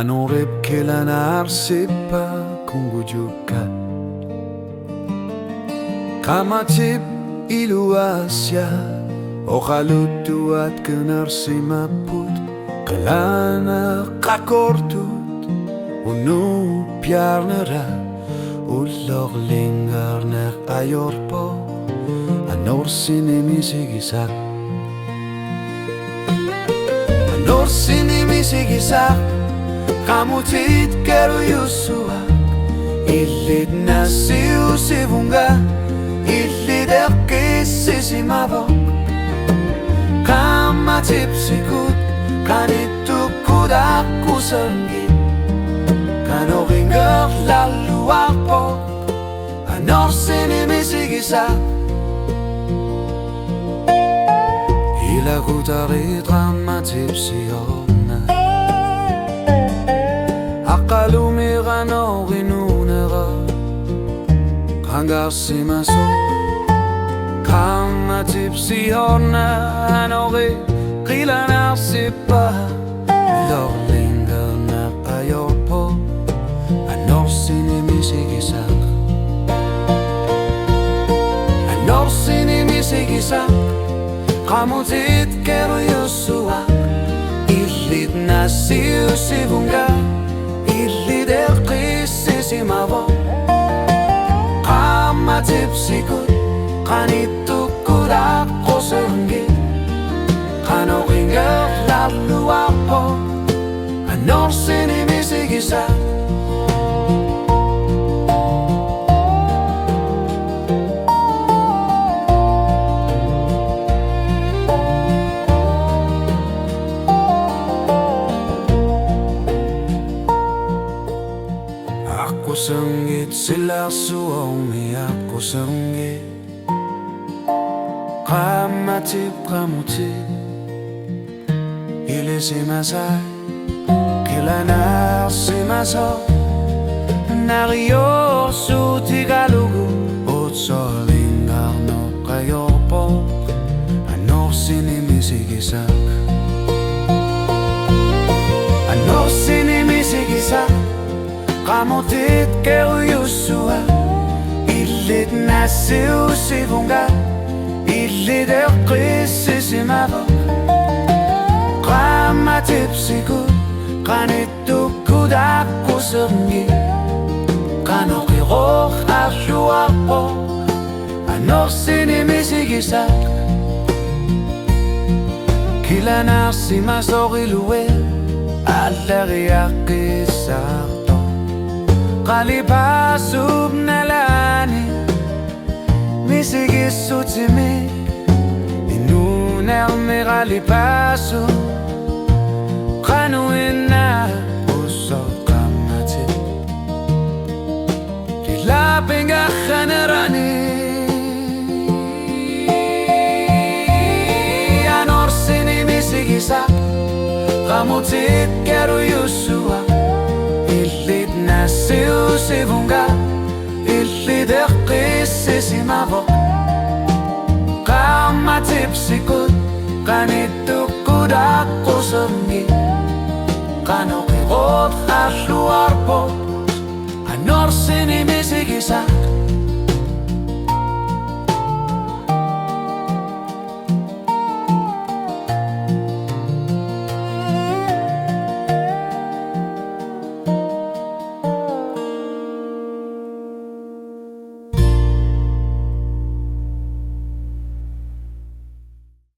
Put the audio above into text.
Anorip kailan arsipa kung bujukan Kamatip iluasya O kalutu at kanarsimaput Kalana kakortut Unu piarnara Ulog lingar na ayorpo Anor sinimisigisak Anor sinimisigisak Kamutit keru yusua Ilid na siusivunga Ilid erkisisimavo Kamatip sikut Kanitukud aku senggit Kanoringar lalu ako Anor sinimisigisak Ilagu tarit kamatip siyo Akalumira no rinunera Kangarsimaso Kamatipsi horna Anore kilanarsipa Lorlingar na ayorpo Anor sinimisigisak Anor sinimisigisak Kamutit keru yusua Ilid na siusivunga Ilid erkisisimavo Kamatip sikut Kanitukud ako senggit Kanoringar lalu ako Anor sinimisigisak Ako senggit sila suami ako senggit Kamatip kamutit Ilisimasay Kilanarsimaso Nariosu tigalugu Otsolingar no kayorpo Anor sinimisigisak Anor sinimisigisak Kamutit keru yusua Ilid na siusivunga Ilid erkisisimavo Kamatip sikut Kanitukud ako senggit Kanokirok asyo ako Anor sinimisigisak Kilanarsimaso riluel Alariakisak Kalipasub na lani Misigisutimik Inuner mi kalipasub Kanuin na puso kamatip Lilaping akhanarani Anor sinimisigisak Kamutit keru yusua Ilid na siusivunga Ilid erkisisimavo Kamatip sikut Kanitukud ako senggit Kanokirot asyo arpo